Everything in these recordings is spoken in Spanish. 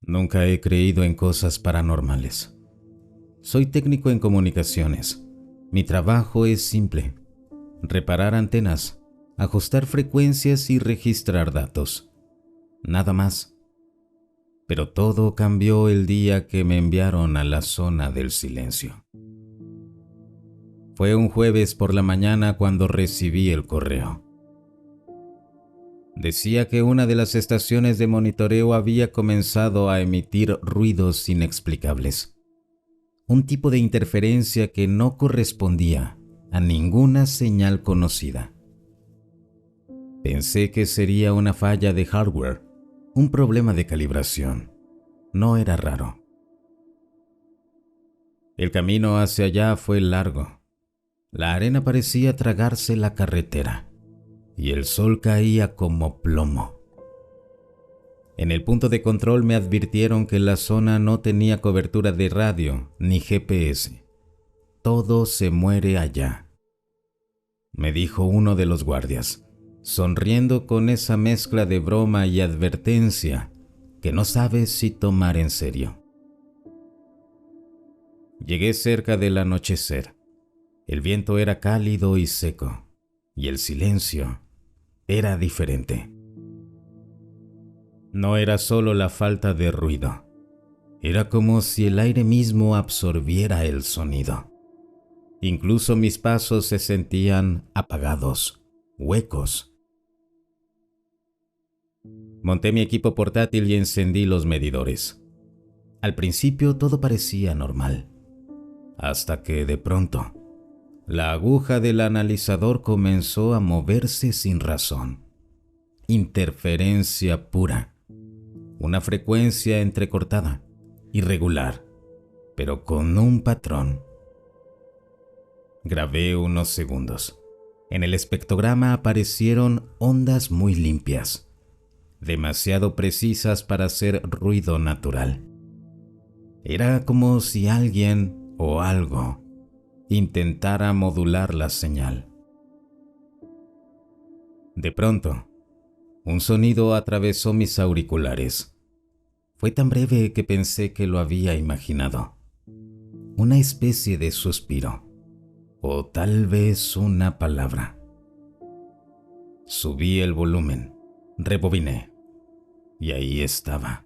Nunca he creído en cosas paranormales. Soy técnico en comunicaciones. Mi trabajo es simple: reparar antenas, ajustar frecuencias y registrar datos. Nada más. Pero todo cambió el día que me enviaron a la zona del silencio. Fue un jueves por la mañana cuando recibí el correo. Decía que una de las estaciones de monitoreo había comenzado a emitir ruidos inexplicables. Un tipo de interferencia que no correspondía a ninguna señal conocida. Pensé que sería una falla de hardware, un problema de calibración. No era raro. El camino hacia allá fue largo. La arena parecía tragarse la carretera y el sol caía como plomo. En el punto de control me advirtieron que la zona no tenía cobertura de radio ni GPS. Todo se muere allá, me dijo uno de los guardias, sonriendo con esa mezcla de broma y advertencia que no sabes si tomar en serio. Llegué cerca del anochecer. El viento era cálido y seco, y el silencio era diferente. No era solo la falta de ruido, era como si el aire mismo absorbiera el sonido. Incluso mis pasos se sentían apagados, huecos. Monté mi equipo portátil y encendí los medidores. Al principio todo parecía normal, hasta que de pronto la aguja del analizador comenzó a moverse sin razón. Interferencia pura. Una frecuencia entrecortada, irregular, pero con un patrón. Grabé unos segundos. En el espectrograma aparecieron ondas muy limpias, demasiado precisas para ser ruido natural. Era como si alguien o algo intentara modular la señal. De pronto, un sonido atravesó mis auriculares. Fue tan breve que pensé que lo había imaginado. Una especie de suspiro, o tal vez una palabra. Subí el volumen, rebobiné, y ahí estaba.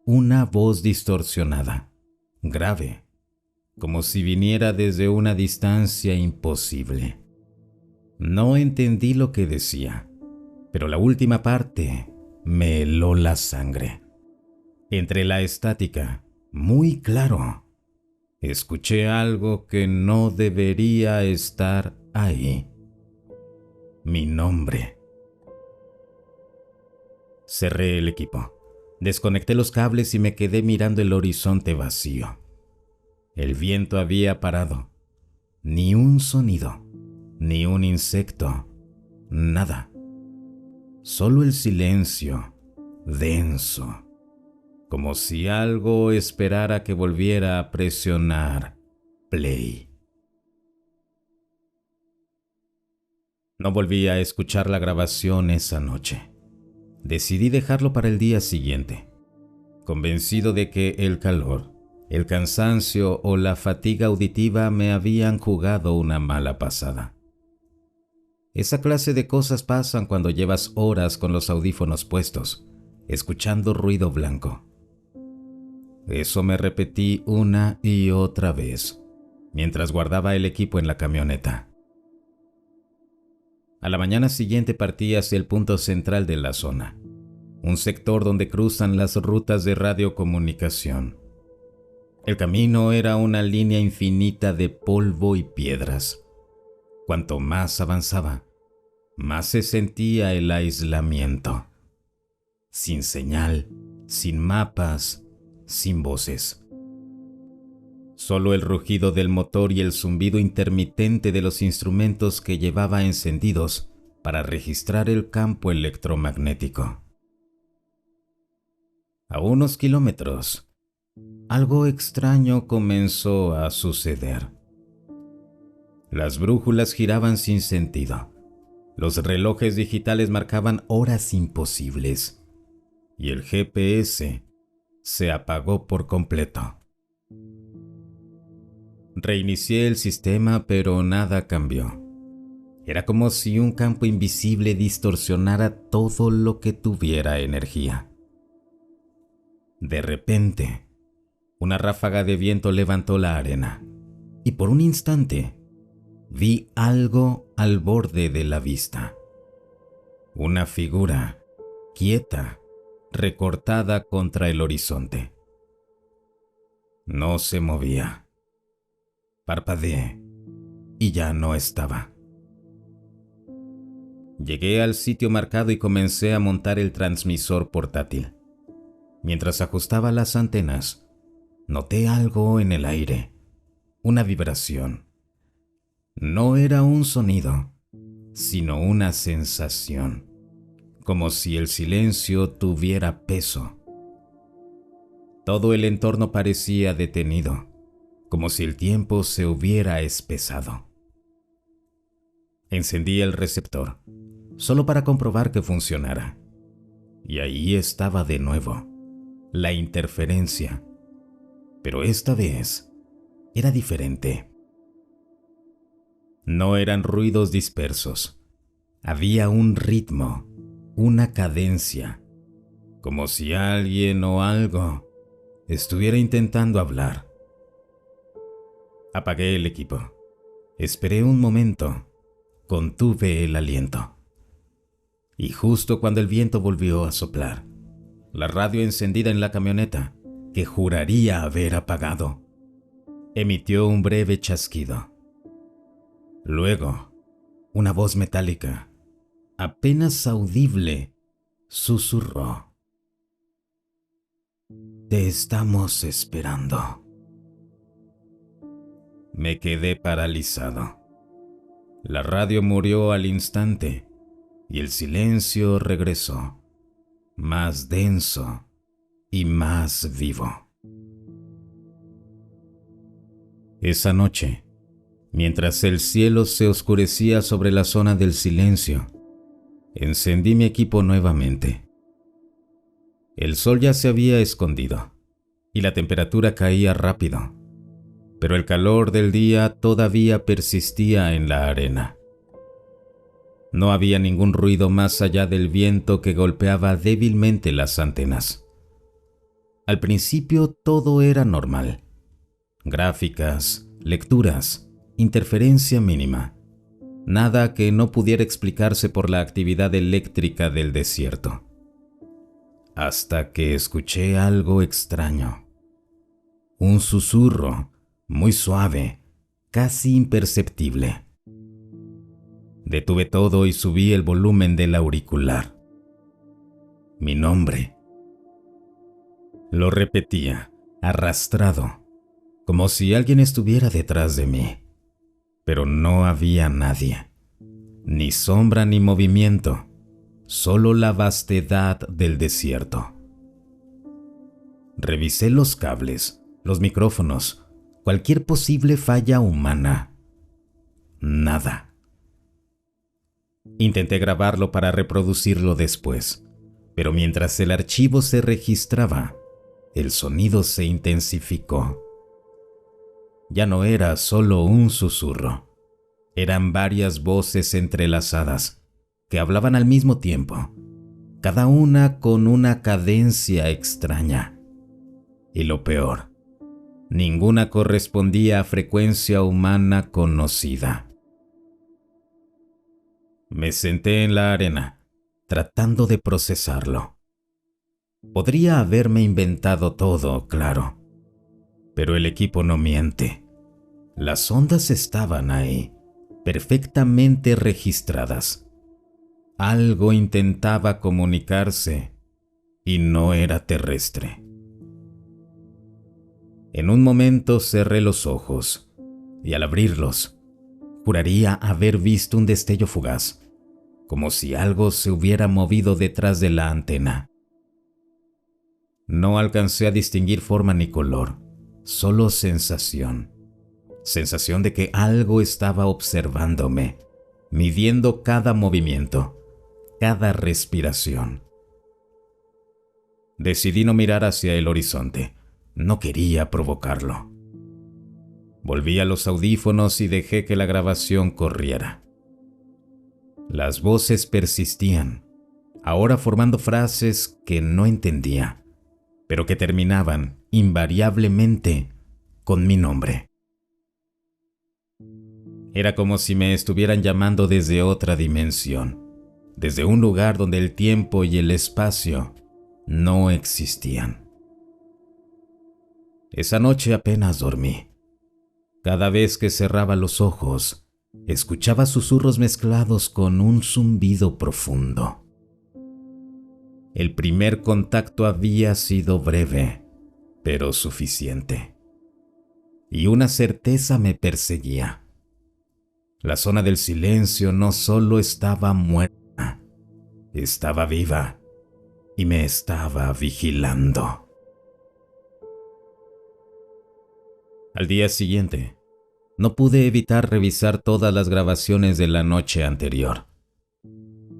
Una voz distorsionada, grave, como si viniera desde una distancia imposible. No entendí lo que decía, pero la última parte me heló la sangre. Entre la estática, muy claro, escuché algo que no debería estar ahí. Mi nombre. Cerré el equipo, desconecté los cables y me quedé mirando el horizonte vacío. El viento había parado. Ni un sonido, ni un insecto, nada. Solo el silencio, denso, como si algo esperara que volviera a presionar play. No volví a escuchar la grabación esa noche. Decidí dejarlo para el día siguiente, convencido de que el calor, el cansancio o la fatiga auditiva me habían jugado una mala pasada. Esa clase de cosas pasan cuando llevas horas con los audífonos puestos, escuchando ruido blanco. Eso me repetí una y otra vez, mientras guardaba el equipo en la camioneta. A la mañana siguiente partí hacia el punto central de la zona, un sector donde cruzan las rutas de radiocomunicación. El camino era una línea infinita de polvo y piedras. Cuanto más avanzaba, más se sentía el aislamiento. Sin señal, sin mapas, sin voces. Solo el rugido del motor y el zumbido intermitente de los instrumentos que llevaba encendidos para registrar el campo electromagnético. A unos kilómetros, algo extraño comenzó a suceder. Las brújulas giraban sin sentido. Los relojes digitales marcaban horas imposibles. Y el GPS se apagó por completo. Reinicié el sistema, pero nada cambió. Era como si un campo invisible distorsionara todo lo que tuviera energía. De repente, una ráfaga de viento levantó la arena, y por un instante vi algo al borde de la vista. Una figura quieta, recortada contra el horizonte. No se movía. Parpadeé y ya no estaba. Llegué al sitio marcado y comencé a montar el transmisor portátil. Mientras ajustaba las antenas, noté algo en el aire, una vibración. No era un sonido, sino una sensación, como si el silencio tuviera peso. Todo el entorno parecía detenido, como si el tiempo se hubiera espesado. Encendí el receptor, solo para comprobar que funcionara. Y ahí estaba de nuevo, la interferencia. Pero esta vez era diferente. No eran ruidos dispersos. Había un ritmo, una cadencia, como si alguien o algo estuviera intentando hablar. Apagué el equipo. Esperé un momento. Contuve el aliento. Y justo cuando el viento volvió a soplar, la radio encendida en la camioneta, que juraría haber apagado, emitió un breve chasquido. Luego, una voz metálica, apenas audible, susurró: «Te estamos esperando». Me quedé paralizado. La radio murió al instante y el silencio regresó, más denso y más vivo. Esa noche, mientras el cielo se oscurecía sobre la zona del silencio, encendí mi equipo nuevamente. El sol ya se había escondido y la temperatura caía rápido, pero el calor del día todavía persistía en la arena. No había ningún ruido más allá del viento que golpeaba débilmente las antenas. Al principio todo era normal. Gráficas, lecturas, interferencia mínima. Nada que no pudiera explicarse por la actividad eléctrica del desierto. Hasta que escuché algo extraño. Un susurro, muy suave, casi imperceptible. Detuve todo y subí el volumen del auricular. Mi nombre. Lo repetía, arrastrado, como si alguien estuviera detrás de mí. Pero no había nadie. Ni sombra ni movimiento, solo la vastedad del desierto. Revisé los cables, los micrófonos, cualquier posible falla humana. Nada. Intenté grabarlo para reproducirlo después, pero mientras el archivo se registraba, el sonido se intensificó. Ya no era solo un susurro, eran varias voces entrelazadas que hablaban al mismo tiempo, cada una con una cadencia extraña. Y lo peor, ninguna correspondía a frecuencia humana conocida. Me senté en la arena, tratando de procesarlo. Podría haberme inventado todo, claro, pero el equipo no miente. Las ondas estaban ahí, perfectamente registradas. Algo intentaba comunicarse y no era terrestre. En un momento cerré los ojos y al abrirlos, juraría haber visto un destello fugaz, como si algo se hubiera movido detrás de la antena. No alcancé a distinguir forma ni color, solo sensación. Sensación de que algo estaba observándome, midiendo cada movimiento, cada respiración. Decidí no mirar hacia el horizonte. No quería provocarlo. Volví a los audífonos y dejé que la grabación corriera. Las voces persistían, ahora formando frases que no entendía, pero que terminaban invariablemente con mi nombre. Era como si me estuvieran llamando desde otra dimensión, desde un lugar donde el tiempo y el espacio no existían. Esa noche apenas dormí. Cada vez que cerraba los ojos, escuchaba susurros mezclados con un zumbido profundo. El primer contacto había sido breve, pero suficiente. Y una certeza me perseguía. La zona del silencio no solo estaba muerta, estaba viva y me estaba vigilando. Al día siguiente, no pude evitar revisar todas las grabaciones de la noche anterior.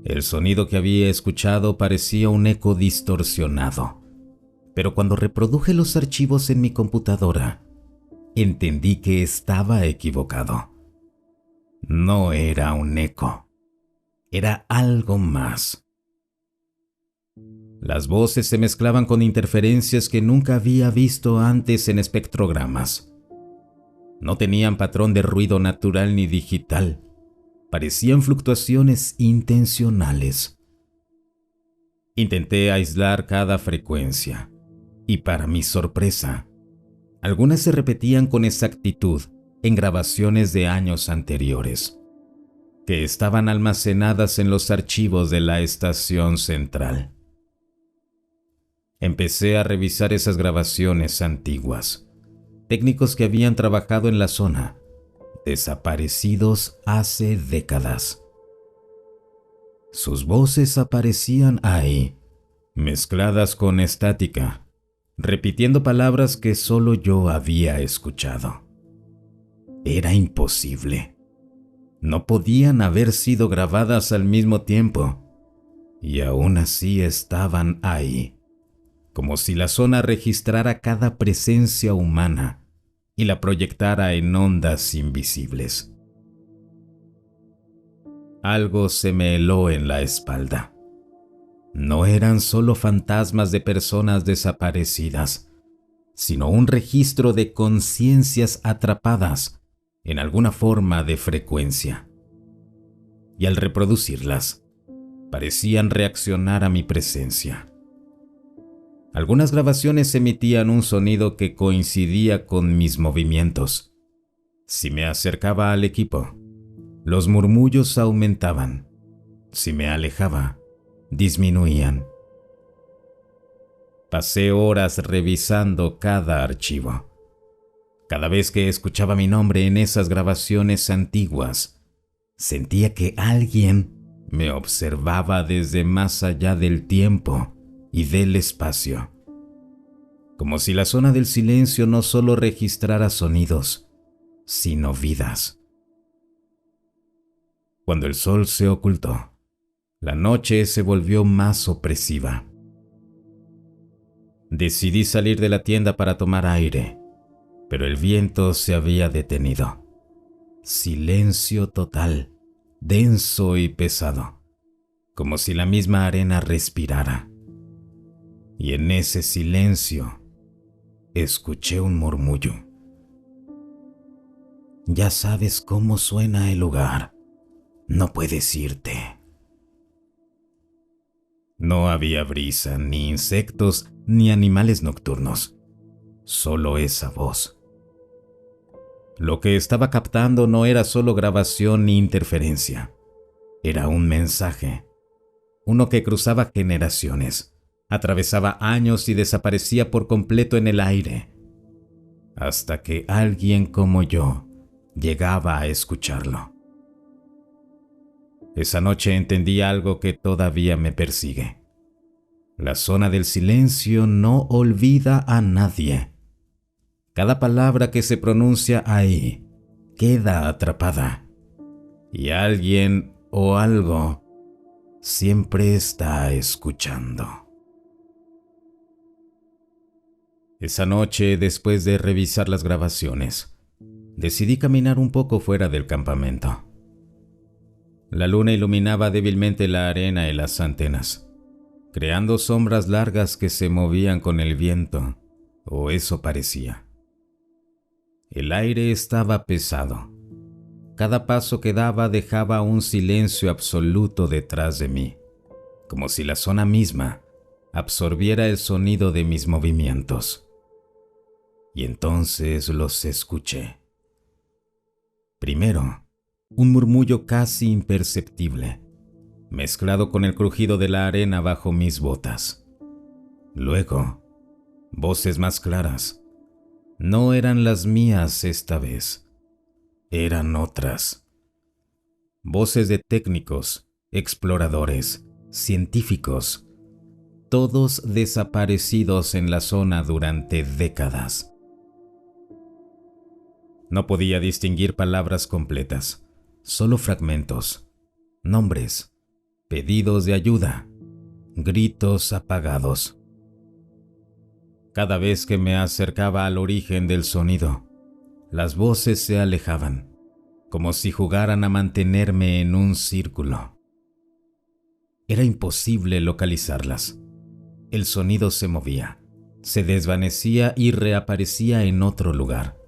El sonido que había escuchado parecía un eco distorsionado, pero cuando reproduje los archivos en mi computadora, entendí que estaba equivocado. No era un eco, era algo más. Las voces se mezclaban con interferencias que nunca había visto antes en espectrogramas. No tenían patrón de ruido natural ni digital. Parecían fluctuaciones intencionales. Intenté aislar cada frecuencia, y para mi sorpresa, algunas se repetían con exactitud en grabaciones de años anteriores, que estaban almacenadas en los archivos de la estación central. Empecé a revisar esas grabaciones antiguas. Técnicos que habían trabajado en la zona, desaparecidos hace décadas. Sus voces aparecían ahí, mezcladas con estática, repitiendo palabras que solo yo había escuchado. Era imposible. No podían haber sido grabadas al mismo tiempo, y aún así estaban ahí, como si la zona registrara cada presencia humana y la proyectara en ondas invisibles. Algo se me heló en la espalda. No eran solo fantasmas de personas desaparecidas, sino un registro de conciencias atrapadas en alguna forma de frecuencia. Y al reproducirlas, parecían reaccionar a mi presencia. Algunas grabaciones emitían un sonido que coincidía con mis movimientos. Si me acercaba al equipo, los murmullos aumentaban. Si me alejaba, disminuían. Pasé horas revisando cada archivo. Cada vez que escuchaba mi nombre en esas grabaciones antiguas, sentía que alguien me observaba desde más allá del tiempo y del espacio, como si la zona del silencio no solo registrara sonidos, sino vidas. Cuando el sol se ocultó, la noche se volvió más opresiva. Decidí salir de la tienda para tomar aire, pero el viento se había detenido. Silencio total, denso y pesado, como si la misma arena respirara. Y en ese silencio, escuché un murmullo. Ya sabes cómo suena el lugar. No puedes irte. No había brisa, ni insectos, ni animales nocturnos. Solo esa voz. Lo que estaba captando no era solo grabación ni interferencia. Era un mensaje. Uno que cruzaba generaciones, atravesaba años y desaparecía por completo en el aire, hasta que alguien como yo llegaba a escucharlo. Esa noche entendí algo que todavía me persigue. La zona del silencio no olvida a nadie. Cada palabra que se pronuncia ahí queda atrapada. Y alguien o algo siempre está escuchando. Esa noche, después de revisar las grabaciones, decidí caminar un poco fuera del campamento. La luna iluminaba débilmente la arena y las antenas, creando sombras largas que se movían con el viento, o eso parecía. El aire estaba pesado. Cada paso que daba dejaba un silencio absoluto detrás de mí, como si la zona misma absorbiera el sonido de mis movimientos. Y entonces los escuché. Primero, un murmullo casi imperceptible, mezclado con el crujido de la arena bajo mis botas. Luego, voces más claras. No eran las mías esta vez, eran otras. Voces de técnicos, exploradores, científicos, todos desaparecidos en la zona durante décadas. No podía distinguir palabras completas, solo fragmentos, nombres, pedidos de ayuda, gritos apagados. Cada vez que me acercaba al origen del sonido, las voces se alejaban, como si jugaran a mantenerme en un círculo. Era imposible localizarlas. El sonido se movía, se desvanecía y reaparecía en otro lugar.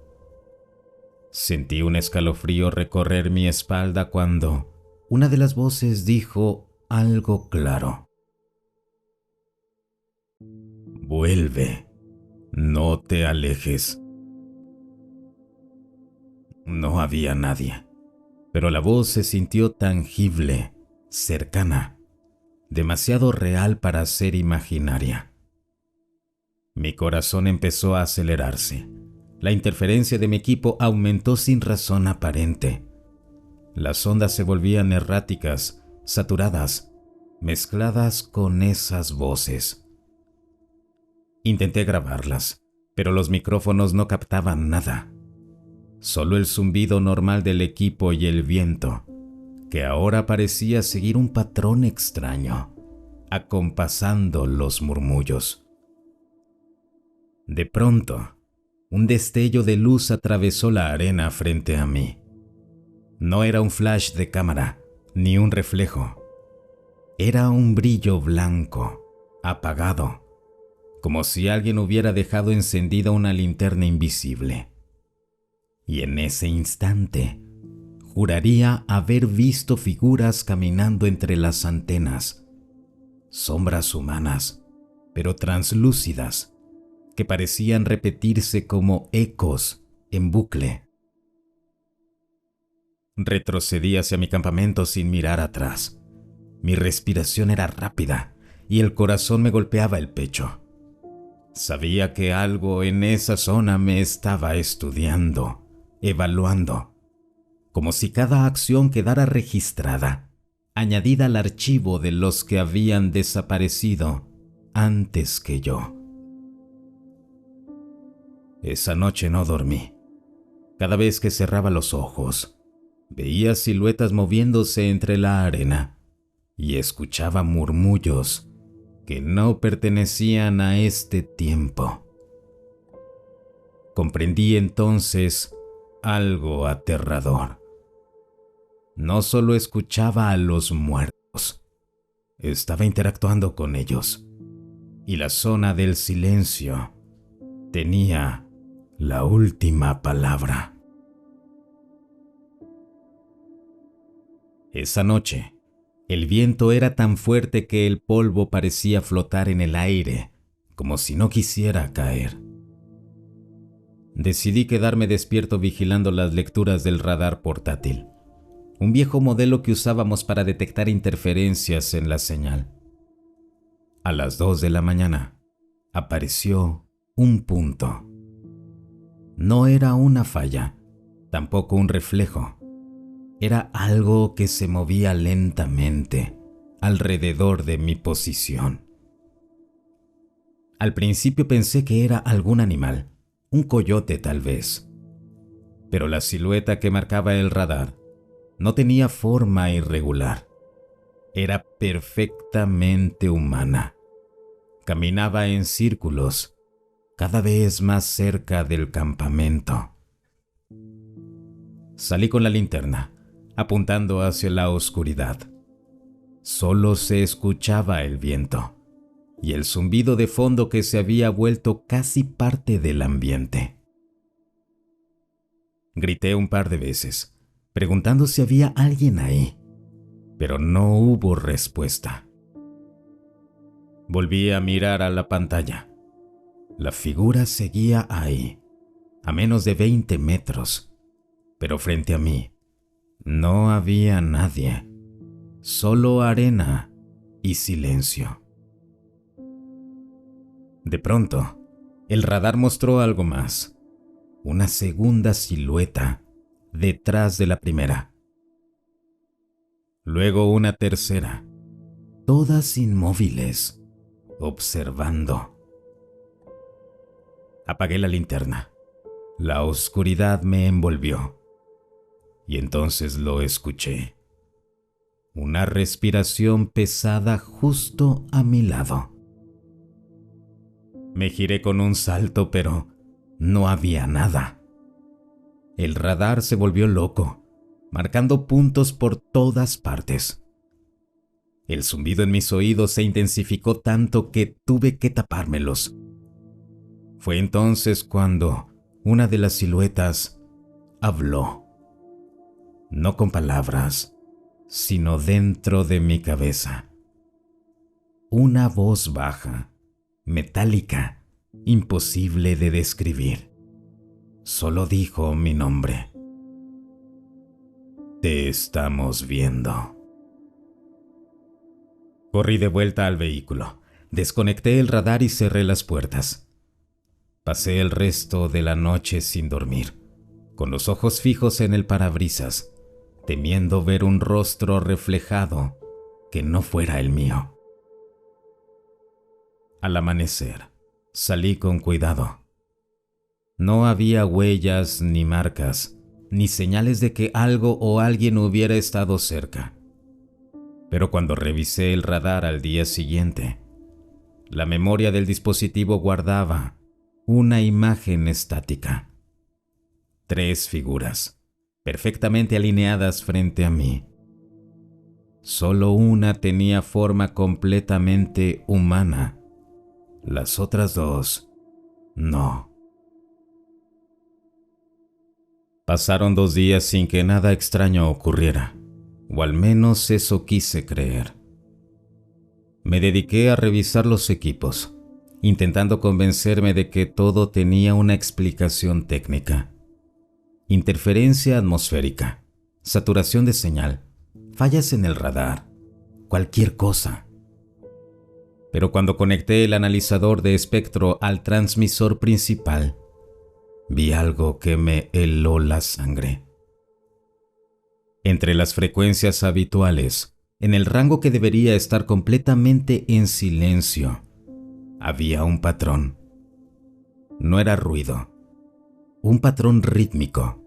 Sentí un escalofrío recorrer mi espalda cuando una de las voces dijo algo claro. Vuelve, no te alejes. No había nadie, pero la voz se sintió tangible, cercana, demasiado real para ser imaginaria. Mi corazón empezó a acelerarse. La interferencia de mi equipo aumentó sin razón aparente. Las ondas se volvían erráticas, saturadas, mezcladas con esas voces. Intenté grabarlas, pero los micrófonos no captaban nada. Solo el zumbido normal del equipo y el viento, que ahora parecía seguir un patrón extraño, acompasando los murmullos. De pronto, un destello de luz atravesó la arena frente a mí. No era un flash de cámara, ni un reflejo. Era un brillo blanco, apagado, como si alguien hubiera dejado encendida una linterna invisible. Y en ese instante, juraría haber visto figuras caminando entre las antenas, sombras humanas, pero translúcidas, que parecían repetirse como ecos en bucle. Retrocedí hacia mi campamento sin mirar atrás. Mi respiración era rápida y el corazón me golpeaba el pecho. Sabía que algo en esa zona me estaba estudiando, evaluando, como si cada acción quedara registrada, añadida al archivo de los que habían desaparecido antes que yo. Esa noche no dormí. Cada vez que cerraba los ojos, veía siluetas moviéndose entre la arena y escuchaba murmullos que no pertenecían a este tiempo. Comprendí entonces algo aterrador. No solo escuchaba a los muertos, estaba interactuando con ellos, y la zona del silencio tenía la última palabra. Esa noche, el viento era tan fuerte que el polvo parecía flotar en el aire, como si no quisiera caer. Decidí quedarme despierto vigilando las lecturas del radar portátil, un viejo modelo que usábamos para detectar interferencias en la señal. A las 2 de la mañana, apareció un punto. No era una falla, tampoco un reflejo. Era algo que se movía lentamente alrededor de mi posición. Al principio pensé que era algún animal, un coyote tal vez. Pero la silueta que marcaba el radar no tenía forma irregular. Era perfectamente humana. Caminaba en círculos, cada vez más cerca del campamento. Salí con la linterna, apuntando hacia la oscuridad. Solo se escuchaba el viento y el zumbido de fondo que se había vuelto casi parte del ambiente. Grité un par de veces, preguntando si había alguien ahí, pero no hubo respuesta. Volví a mirar a la pantalla. La figura seguía ahí, a menos de 20 metros, pero frente a mí no había nadie, solo arena y silencio. De pronto, el radar mostró algo más, una segunda silueta detrás de la primera. Luego una tercera, todas inmóviles, observando. Apagué la linterna. La oscuridad me envolvió. Y entonces lo escuché. Una respiración pesada justo a mi lado. Me giré con un salto, pero no había nada. El radar se volvió loco, marcando puntos por todas partes. El zumbido en mis oídos se intensificó tanto que tuve que tapármelos. Fue entonces cuando una de las siluetas habló. No con palabras, sino dentro de mi cabeza. Una voz baja, metálica, imposible de describir. Solo dijo mi nombre. Te estamos viendo. Corrí de vuelta al vehículo, desconecté el radar y cerré las puertas. Pasé el resto de la noche sin dormir, con los ojos fijos en el parabrisas, temiendo ver un rostro reflejado que no fuera el mío. Al amanecer, salí con cuidado. No había huellas ni marcas, ni señales de que algo o alguien hubiera estado cerca. Pero cuando revisé el radar al día siguiente, la memoria del dispositivo guardaba una imagen estática. 3 figuras, perfectamente alineadas frente a mí. Solo una tenía forma completamente humana. Las otras 2, no. Pasaron 2 días sin que nada extraño ocurriera, o al menos eso quise creer. Me dediqué a revisar los equipos, intentando convencerme de que todo tenía una explicación técnica. Interferencia atmosférica, saturación de señal, fallas en el radar, cualquier cosa. Pero cuando conecté el analizador de espectro al transmisor principal, vi algo que me heló la sangre. Entre las frecuencias habituales, en el rango que debería estar completamente en silencio, había un patrón. No era ruido, un patrón rítmico,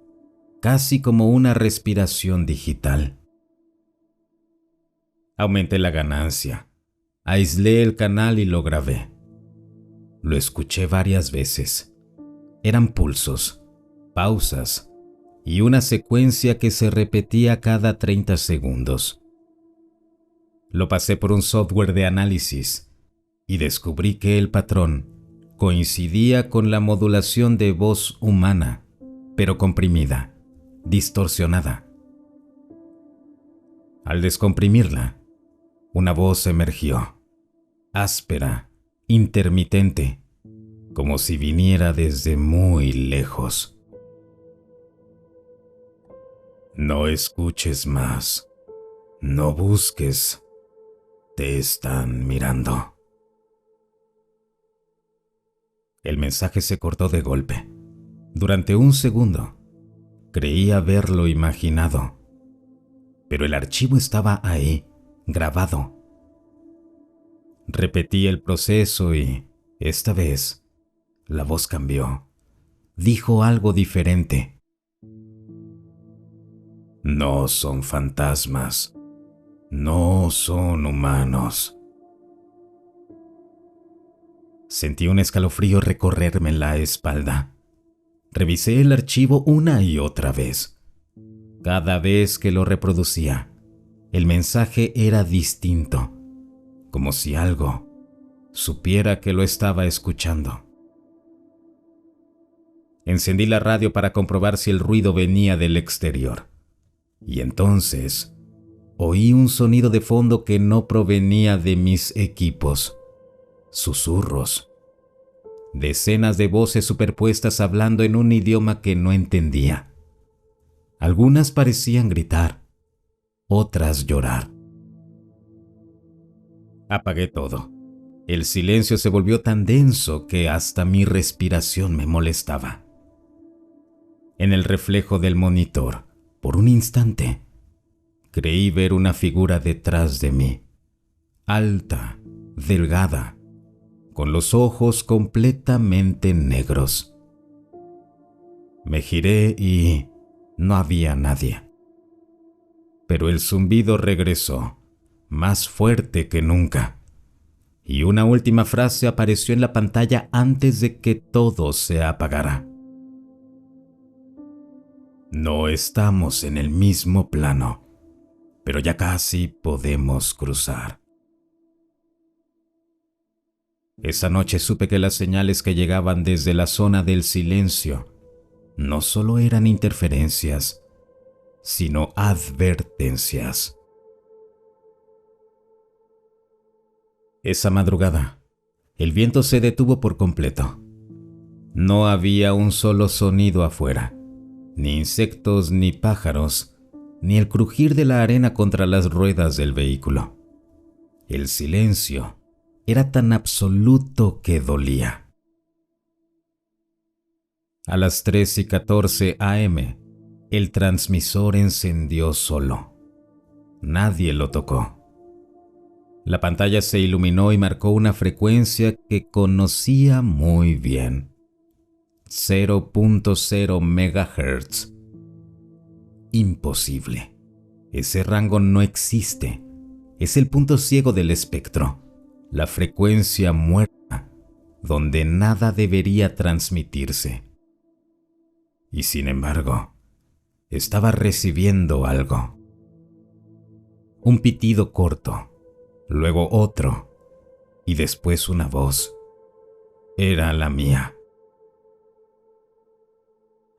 casi como una respiración digital. Aumenté la ganancia, aislé el canal y lo grabé. Lo escuché varias veces. Eran pulsos, pausas y una secuencia que se repetía cada 30 segundos. Lo pasé por un software de análisis y descubrí que el patrón coincidía con la modulación de voz humana, pero comprimida, distorsionada. Al descomprimirla, una voz emergió, áspera, intermitente, como si viniera desde muy lejos. No escuches más, no busques, te están mirando. El mensaje se cortó de golpe. Durante un segundo, creí haberlo imaginado, pero el archivo estaba ahí, grabado. Repetí el proceso y, esta vez, la voz cambió. Dijo algo diferente. No son fantasmas. No son humanos. Sentí un escalofrío recorrerme la espalda. Revisé el archivo una y otra vez. Cada vez que lo reproducía, el mensaje era distinto, como si algo supiera que lo estaba escuchando. Encendí la radio para comprobar si el ruido venía del exterior. Y entonces oí un sonido de fondo que no provenía de mis equipos. Susurros. Decenas de voces superpuestas hablando en un idioma que no entendía. Algunas parecían gritar, otras llorar. Apagué todo. El silencio se volvió tan denso que hasta mi respiración me molestaba. En el reflejo del monitor, por un instante, creí ver una figura detrás de mí, alta, delgada, con los ojos completamente negros. Me giré y no había nadie. Pero el zumbido regresó, más fuerte que nunca, y una última frase apareció en la pantalla antes de que todo se apagara. No estamos en el mismo plano, pero ya casi podemos cruzar. Esa noche supe que las señales que llegaban desde la zona del silencio no solo eran interferencias, sino advertencias. Esa madrugada, el viento se detuvo por completo. No había un solo sonido afuera, ni insectos ni pájaros, ni el crujir de la arena contra las ruedas del vehículo. El silencio era tan absoluto que dolía. A las 3:14 a.m., el transmisor encendió solo. Nadie lo tocó. La pantalla se iluminó y marcó una frecuencia que conocía muy bien. 0.0 MHz. Imposible. Ese rango no existe. Es el punto ciego del espectro, la frecuencia muerta, donde nada debería transmitirse. Y sin embargo, estaba recibiendo algo. Un pitido corto, luego otro, y después una voz. Era la mía.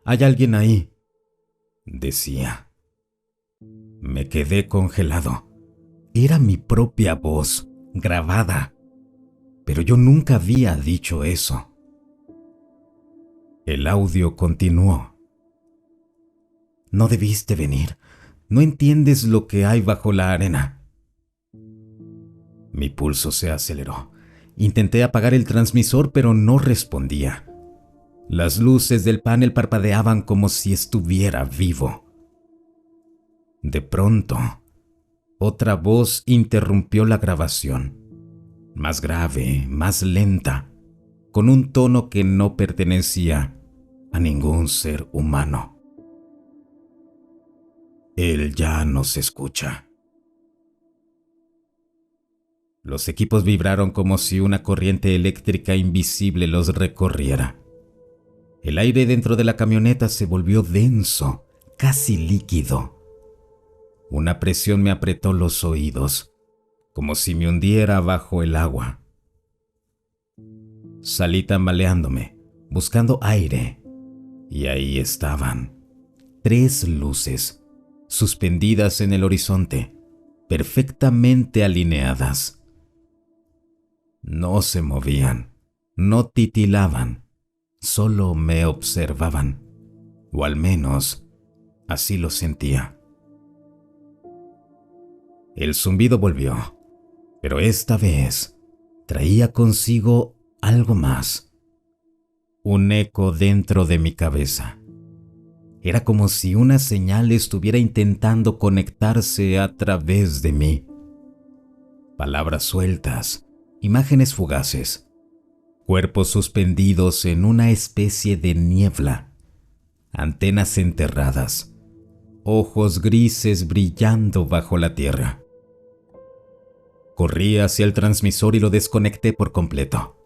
«Hay alguien ahí», decía. Me quedé congelado. Era mi propia voz, grabada. Pero yo nunca había dicho eso. El audio continuó. «No debiste venir. No entiendes lo que hay bajo la arena». Mi pulso se aceleró. Intenté apagar el transmisor, pero no respondía. Las luces del panel parpadeaban como si estuviera vivo. De pronto, otra voz interrumpió la grabación. Más grave, más lenta, con un tono que no pertenecía a ningún ser humano. «Él ya nos escucha». Los equipos vibraron como si una corriente eléctrica invisible los recorriera. El aire dentro de la camioneta se volvió denso, casi líquido. Una presión me apretó los oídos, como si me hundiera bajo el agua. Salí tambaleándome, buscando aire, y ahí estaban, 3 luces, suspendidas en el horizonte, perfectamente alineadas. No se movían, no titilaban, solo me observaban, o al menos así lo sentía. El zumbido volvió, pero esta vez traía consigo algo más. Un eco dentro de mi cabeza. Era como si una señal estuviera intentando conectarse a través de mí. Palabras sueltas, imágenes fugaces, cuerpos suspendidos en una especie de niebla, antenas enterradas, ojos grises brillando bajo la tierra. Corrí hacia el transmisor y lo desconecté por completo.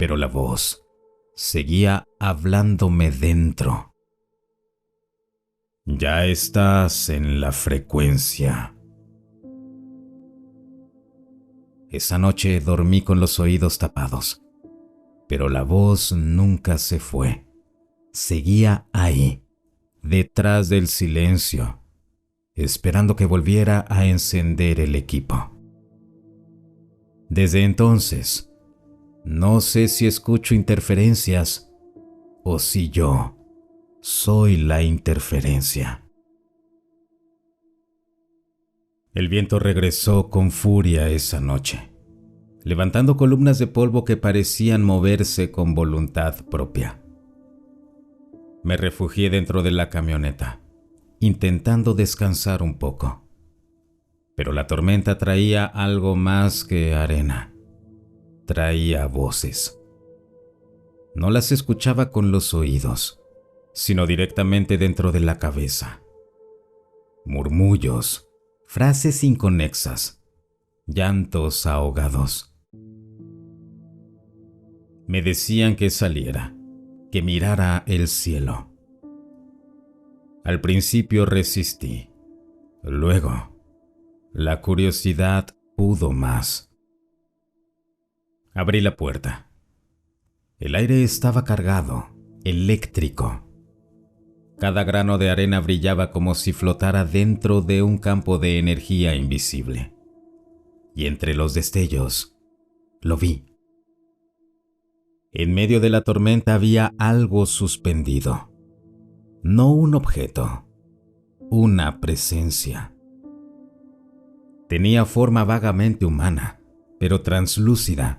pero la voz seguía hablándome dentro. Ya estás en la frecuencia. Esa noche dormí con los oídos tapados, pero la voz nunca se fue. Seguía ahí, detrás del silencio, esperando que volviera a encender el equipo. Desde entonces, no sé si escucho interferencias o si yo soy la interferencia. El viento regresó con furia esa noche, levantando columnas de polvo que parecían moverse con voluntad propia. Me refugié dentro de la camioneta, intentando descansar un poco. Pero la tormenta traía algo más que arena. Traía voces. No las escuchaba con los oídos, sino directamente dentro de la cabeza. Murmullos, frases inconexas, llantos ahogados. Me decían que saliera, que mirara el cielo. Al principio resistí. Luego, la curiosidad pudo más. Abrí la puerta. El aire estaba cargado, eléctrico. Cada grano de arena brillaba como si flotara dentro de un campo de energía invisible. Y entre los destellos, lo vi. En medio de la tormenta había algo suspendido. No un objeto, una presencia. Tenía forma vagamente humana, pero translúcida,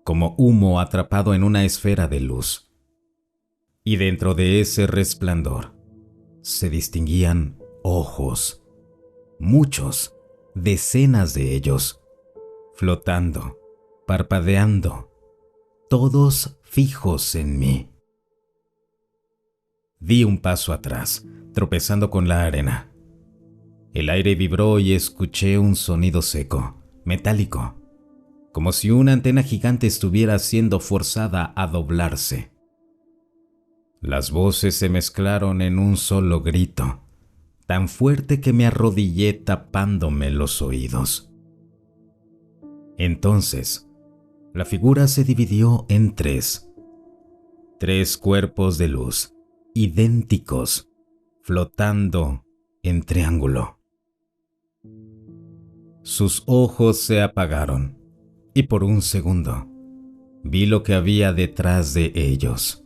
como humo atrapado en una esfera de luz. Y dentro de ese resplandor se distinguían ojos, muchos, decenas de ellos, flotando, parpadeando, todos fijos en mí. Di un paso atrás, tropezando con la arena. El aire vibró y escuché un sonido seco, metálico, como si una antena gigante estuviera siendo forzada a doblarse. Las voces se mezclaron en un solo grito, tan fuerte que me arrodillé tapándome los oídos. Entonces, la figura se dividió en tres cuerpos de luz, idénticos, flotando en triángulo. Sus ojos se apagaron y por un segundo vi lo que había detrás de ellos.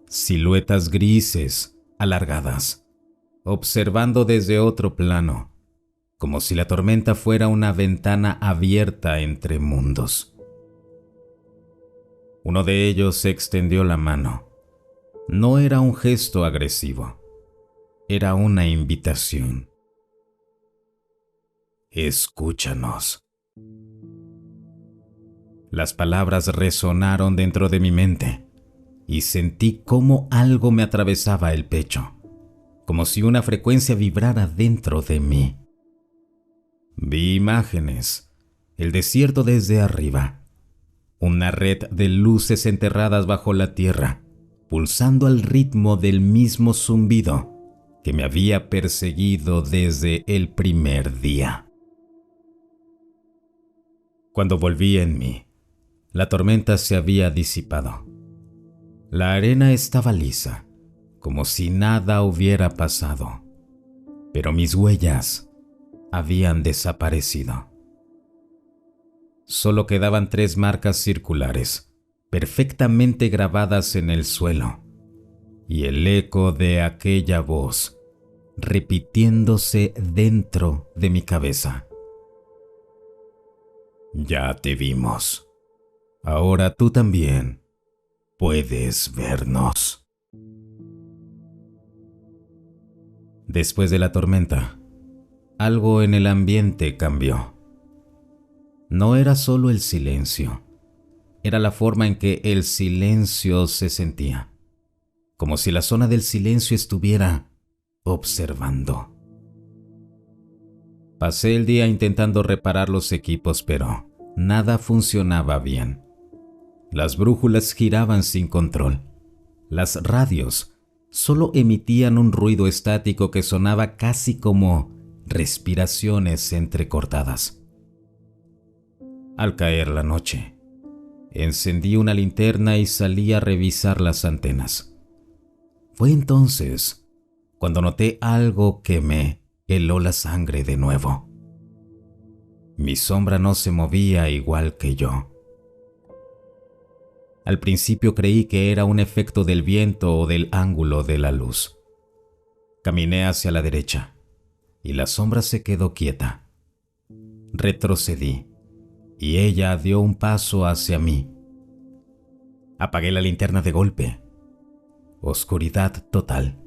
Siluetas grises, alargadas, observando desde otro plano, como si la tormenta fuera una ventana abierta entre mundos. Uno de ellos extendió la mano. No era un gesto agresivo, era una invitación. Escúchanos. Las palabras resonaron dentro de mi mente y sentí cómo algo me atravesaba el pecho, como si una frecuencia vibrara dentro de mí. Vi imágenes, el desierto desde arriba, una red de luces enterradas bajo la tierra, pulsando al ritmo del mismo zumbido que me había perseguido desde el primer día. Cuando volví en mí, la tormenta se había disipado. La arena estaba lisa, como si nada hubiera pasado, pero mis huellas habían desaparecido. Solo quedaban 3 marcas circulares, perfectamente grabadas en el suelo, y el eco de aquella voz repitiéndose dentro de mi cabeza. Ya te vimos. Ahora tú también puedes vernos. Después de la tormenta, algo en el ambiente cambió. No era solo el silencio, era la forma en que el silencio se sentía, como si la zona del silencio estuviera observando. Pasé el día intentando reparar los equipos, pero nada funcionaba bien. Las brújulas giraban sin control. Las radios solo emitían un ruido estático que sonaba casi como respiraciones entrecortadas. Al caer la noche, encendí una linterna y salí a revisar las antenas. Fue entonces cuando noté algo que me heló la sangre de nuevo. Mi sombra no se movía igual que yo. Al principio creí que era un efecto del viento o del ángulo de la luz. Caminé hacia la derecha y la sombra se quedó quieta. Retrocedí y ella dio un paso hacia mí. Apagué la linterna de golpe. Oscuridad total.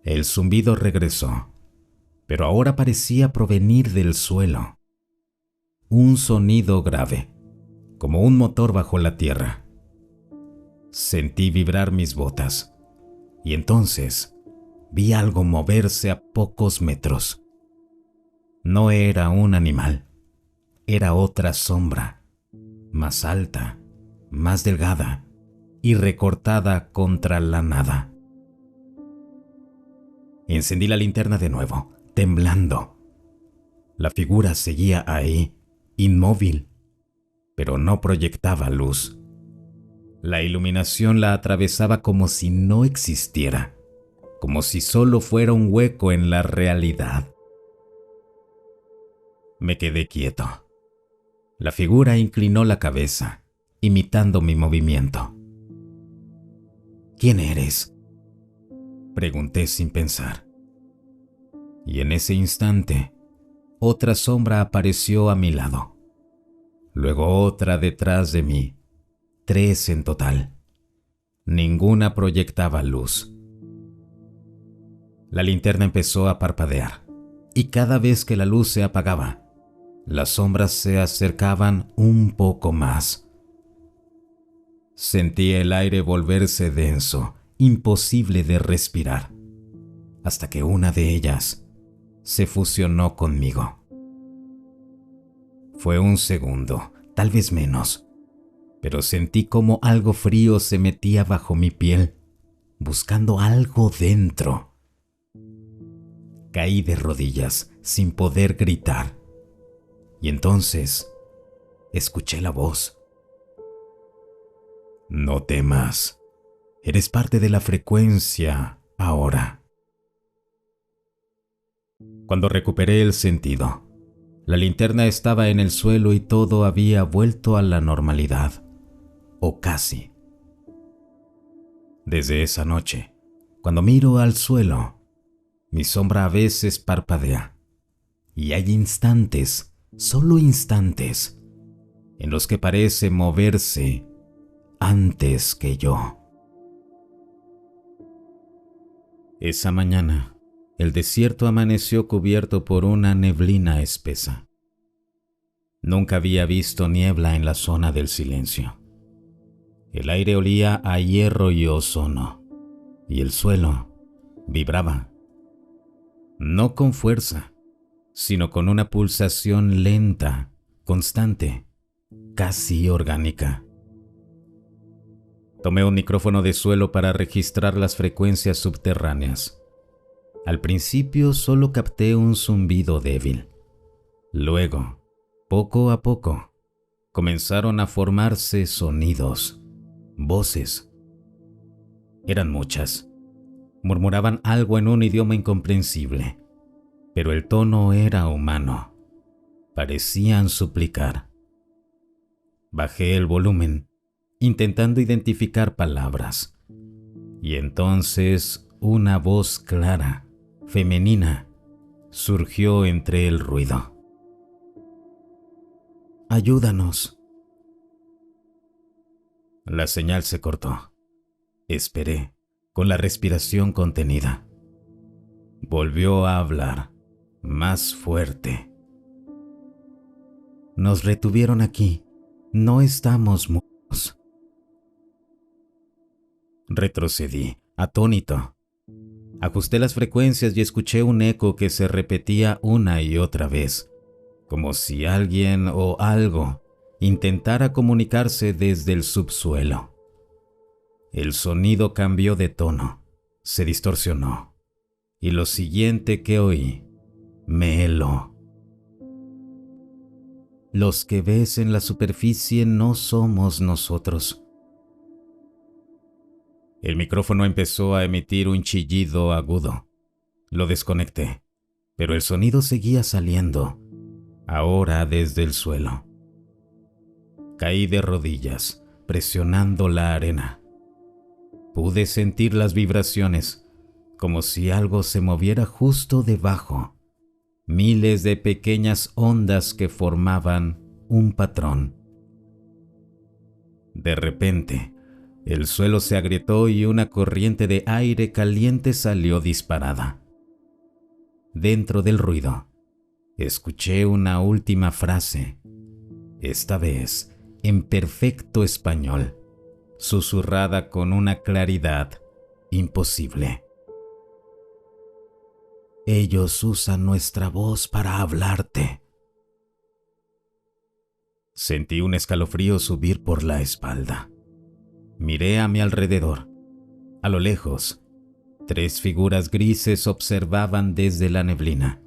El zumbido regresó, pero ahora parecía provenir del suelo. Un sonido grave, como un motor bajo la tierra. Sentí vibrar mis botas y entonces vi algo moverse a pocos metros. No era un animal, era otra sombra, más alta, más delgada y recortada contra la nada. Encendí la linterna de nuevo, temblando. La figura seguía ahí, inmóvil, pero no proyectaba luz. La iluminación la atravesaba como si no existiera, como si solo fuera un hueco en la realidad. Me quedé quieto. La figura inclinó la cabeza, imitando mi movimiento. ¿Quién eres?, pregunté sin pensar. Y en ese instante, otra sombra apareció a mi lado. Luego otra detrás de mí. 3 en total. Ninguna proyectaba luz. La linterna empezó a parpadear, y cada vez que la luz se apagaba, las sombras se acercaban un poco más. Sentí el aire volverse denso, imposible de respirar, hasta que una de ellas se fusionó conmigo. Fue un segundo, tal vez menos, pero sentí como algo frío se metía bajo mi piel, buscando algo dentro. Caí de rodillas, sin poder gritar, y entonces escuché la voz. No temas, eres parte de la frecuencia ahora. Cuando recuperé el sentido, la linterna estaba en el suelo y todo había vuelto a la normalidad, o casi. Desde esa noche, cuando miro al suelo, mi sombra a veces parpadea, y hay instantes, solo instantes, en los que parece moverse antes que yo. Esa mañana, el desierto amaneció cubierto por una neblina espesa. Nunca había visto niebla en la zona del silencio. El aire olía a hierro y ozono, y el suelo vibraba. No con fuerza, sino con una pulsación lenta, constante, casi orgánica. Tomé un micrófono de suelo para registrar las frecuencias subterráneas. Al principio solo capté un zumbido débil. Luego, poco a poco, comenzaron a formarse sonidos, voces. Eran muchas. Murmuraban algo en un idioma incomprensible, pero el tono era humano. Parecían suplicar. Bajé el volumen, intentando identificar palabras, y entonces una voz clara, femenina, surgió entre el ruido. «Ayúdanos». La señal se cortó. Esperé, con la respiración contenida. Volvió a hablar, más fuerte. «Nos retuvieron aquí. No estamos muertos». Retrocedí, atónito. Ajusté las frecuencias y escuché un eco que se repetía una y otra vez, como si alguien o algo intentara comunicarse desde el subsuelo. El sonido cambió de tono, se distorsionó, y lo siguiente que oí me heló. Los que ves en la superficie no somos nosotros. El micrófono empezó a emitir un chillido agudo. Lo desconecté, pero el sonido seguía saliendo, ahora desde el suelo. Caí de rodillas, presionando la arena. Pude sentir las vibraciones, como si algo se moviera justo debajo. Miles de pequeñas ondas que formaban un patrón. De repente, el suelo se agrietó y una corriente de aire caliente salió disparada. Dentro del ruido, escuché una última frase, esta vez en perfecto español, susurrada con una claridad imposible. Ellos usan nuestra voz para hablarte. Sentí un escalofrío subir por la espalda. Miré a mi alrededor. A lo lejos, 3 figuras grises observaban desde la neblina,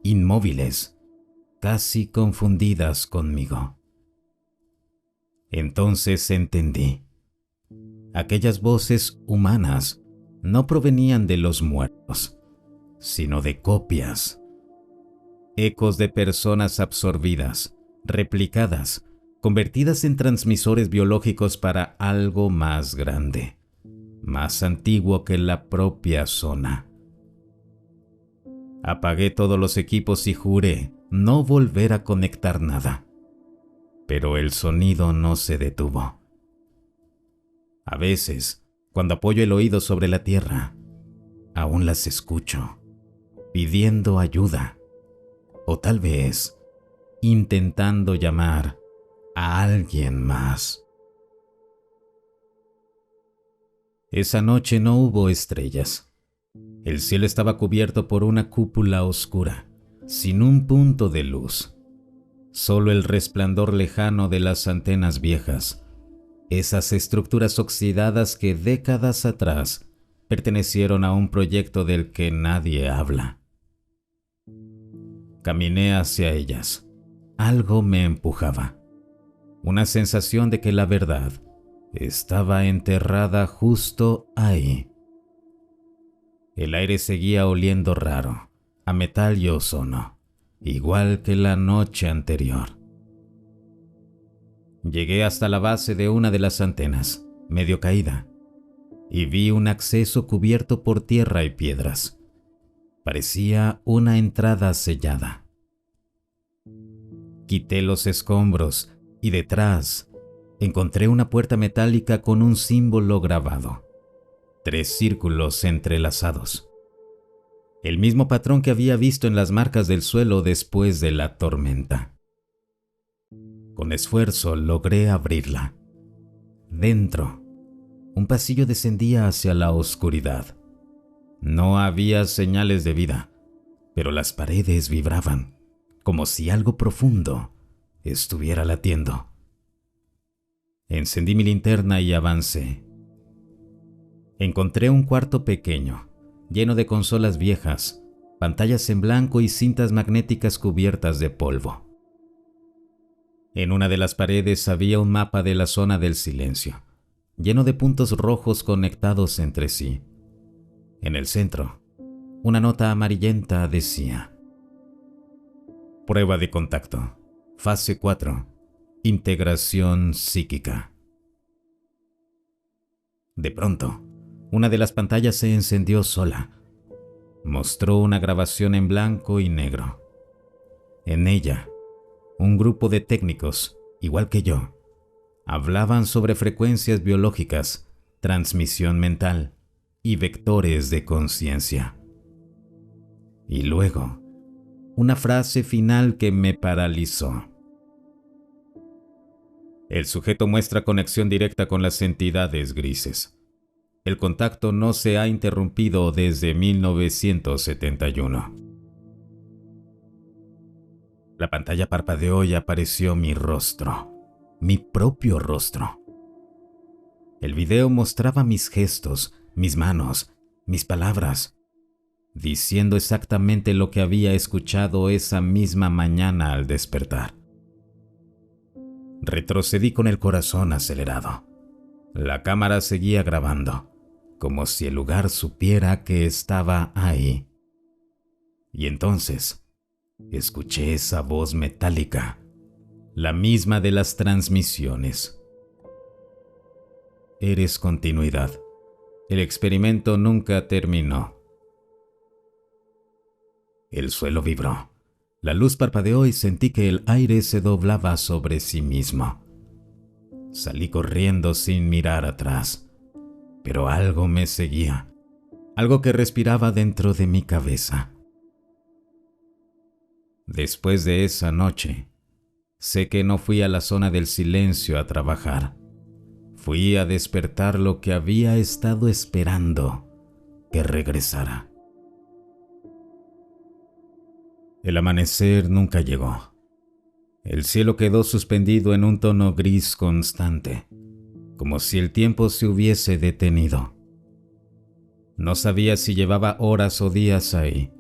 inmóviles, casi confundidas conmigo. Entonces entendí. Aquellas voces humanas no provenían de los muertos, sino de copias, ecos de personas absorbidas, replicadas, convertidas en transmisores biológicos para algo más grande, más antiguo que la propia zona. Apagué todos los equipos y juré no volver a conectar nada, pero el sonido no se detuvo. A veces, cuando apoyo el oído sobre la tierra, aún las escucho, pidiendo ayuda, o tal vez intentando llamar a alguien más. Esa noche no hubo estrellas. El cielo estaba cubierto por una cúpula oscura, sin un punto de luz. Solo el resplandor lejano de las antenas viejas, esas estructuras oxidadas que décadas atrás pertenecieron a un proyecto del que nadie habla. Caminé hacia ellas. Algo me empujaba. Una sensación de que la verdad estaba enterrada justo ahí. El aire seguía oliendo raro, a metal y ozono, igual que la noche anterior. Llegué hasta la base de una de las antenas, medio caída, y vi un acceso cubierto por tierra y piedras. Parecía una entrada sellada. Quité los escombros y detrás encontré una puerta metálica con un símbolo grabado. 3 círculos entrelazados. El mismo patrón que había visto en las marcas del suelo después de la tormenta. Con esfuerzo logré abrirla. Dentro, un pasillo descendía hacia la oscuridad. No había señales de vida, pero las paredes vibraban, como si algo profundo estuviera latiendo. Encendí mi linterna y avancé. Encontré un cuarto pequeño, lleno de consolas viejas, pantallas en blanco y cintas magnéticas cubiertas de polvo. En una de las paredes había un mapa de la zona del silencio, lleno de puntos rojos conectados entre sí. En el centro, una nota amarillenta decía: Prueba de contacto, fase 4, integración psíquica. De pronto, una de las pantallas se encendió sola. Mostró una grabación en blanco y negro. En ella, un grupo de técnicos, igual que yo, hablaban sobre frecuencias biológicas, transmisión mental y vectores de conciencia. Y luego, una frase final que me paralizó. El sujeto muestra conexión directa con las entidades grises. El contacto no se ha interrumpido desde 1971. La pantalla parpadeó y apareció mi rostro. mi propio rostro. El video mostraba mis gestos, mis manos, mis palabras, diciendo exactamente lo que había escuchado esa misma mañana al despertar. Retrocedí con el corazón acelerado. La cámara seguía grabando, como si el lugar supiera que estaba ahí. Y entonces, escuché esa voz metálica, la misma de las transmisiones. Eres continuidad. El experimento nunca terminó. El suelo vibró. La luz parpadeó y sentí que el aire se doblaba sobre sí mismo. Salí corriendo sin mirar atrás, pero algo me seguía, algo que respiraba dentro de mi cabeza. Después de esa noche, sé que no fui a la zona del silencio a trabajar. Fui a despertar lo que había estado esperando que regresara. El amanecer nunca llegó. El cielo quedó suspendido en un tono gris constante, como si el tiempo se hubiese detenido. No sabía si llevaba horas o días ahí,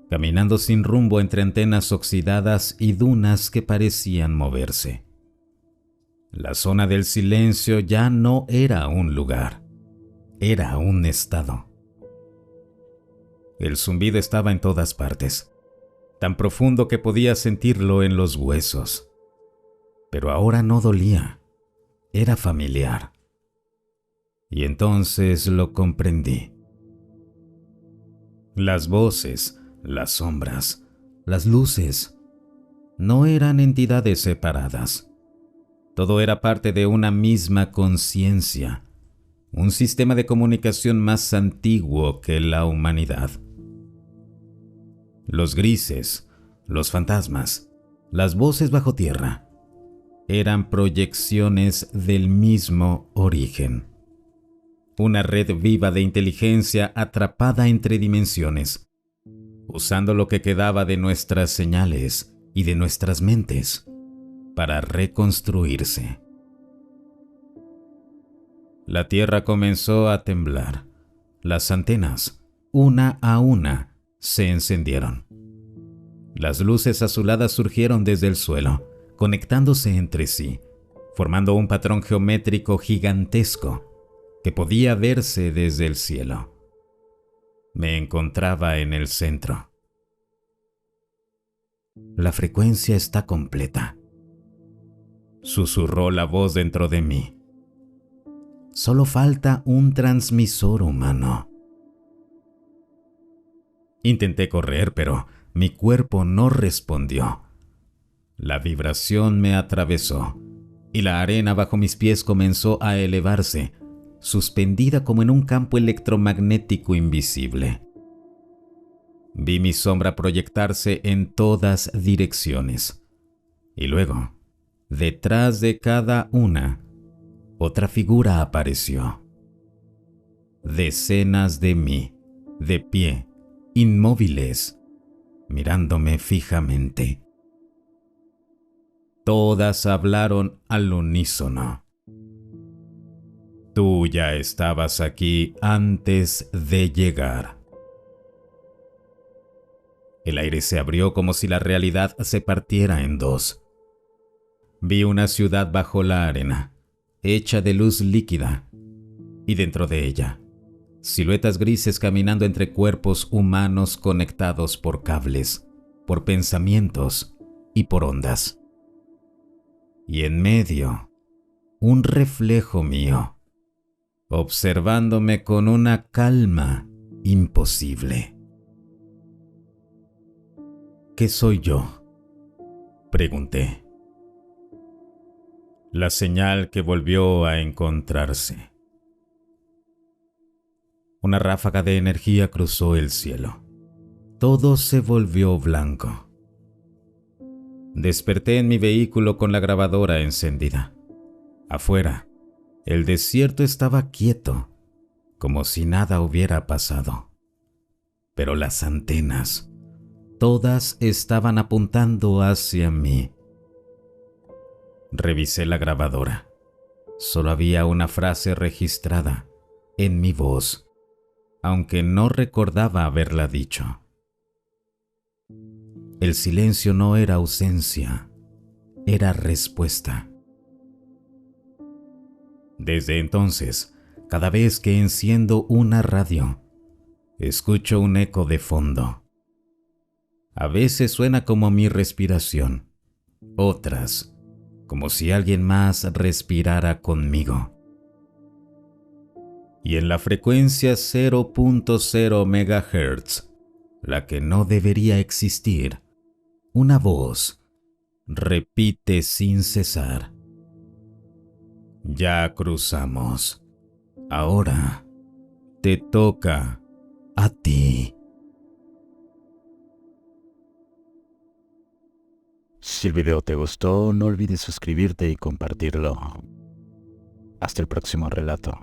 caminando sin rumbo entre antenas oxidadas y dunas que parecían moverse. La zona del silencio ya no era un lugar, era un estado. El zumbido estaba en todas partes, tan profundo que podía sentirlo en los huesos. Pero ahora no dolía, era familiar. Y entonces lo comprendí. Las voces, las sombras, las luces, no eran entidades separadas. Todo era parte de una misma conciencia, un sistema de comunicación más antiguo que la humanidad. Los grises, los fantasmas, las voces bajo tierra, eran proyecciones del mismo origen. Una red viva de inteligencia atrapada entre dimensiones, usando lo que quedaba de nuestras señales y de nuestras mentes para reconstruirse. La tierra comenzó a temblar. Las antenas, una a una, se encendieron. Las luces azuladas surgieron desde el suelo, conectándose entre sí, formando un patrón geométrico gigantesco que podía verse desde el cielo. Me encontraba en el centro. La frecuencia está completa, susurró la voz dentro de mí. Solo falta un transmisor humano. Intenté correr, pero mi cuerpo no respondió. La vibración me atravesó y la arena bajo mis pies comenzó a elevarse, suspendida como en un campo electromagnético invisible. Vi mi sombra proyectarse en todas direcciones. Y luego, detrás de cada una, otra figura apareció. Decenas de mí, de pie, inmóviles, mirándome fijamente. Todas hablaron al unísono. Tú ya estabas aquí antes de llegar. El aire se abrió como si la realidad se partiera en dos. Vi una ciudad bajo la arena, hecha de luz líquida, y dentro de ella, siluetas grises caminando entre cuerpos humanos conectados por cables, por pensamientos y por ondas. Y en medio, un reflejo mío, observándome con una calma imposible. ¿Qué soy yo?, pregunté. La señal que volvió a encontrarse. Una ráfaga de energía cruzó el cielo. Todo se volvió blanco. Desperté en mi vehículo con la grabadora encendida. Afuera, el desierto estaba quieto, como si nada hubiera pasado. Pero las antenas, todas estaban apuntando hacia mí. Revisé la grabadora. Solo había una frase registrada en mi voz, aunque no recordaba haberla dicho. El silencio no era ausencia, era respuesta. Desde entonces, cada vez que enciendo una radio, escucho un eco de fondo. A veces suena como mi respiración, otras como si alguien más respirara conmigo. Y en la frecuencia 0.0 MHz, la que no debería existir, una voz repite sin cesar: ya cruzamos. Ahora te toca a ti. Si el video te gustó, no olvides suscribirte y compartirlo. Hasta el próximo relato.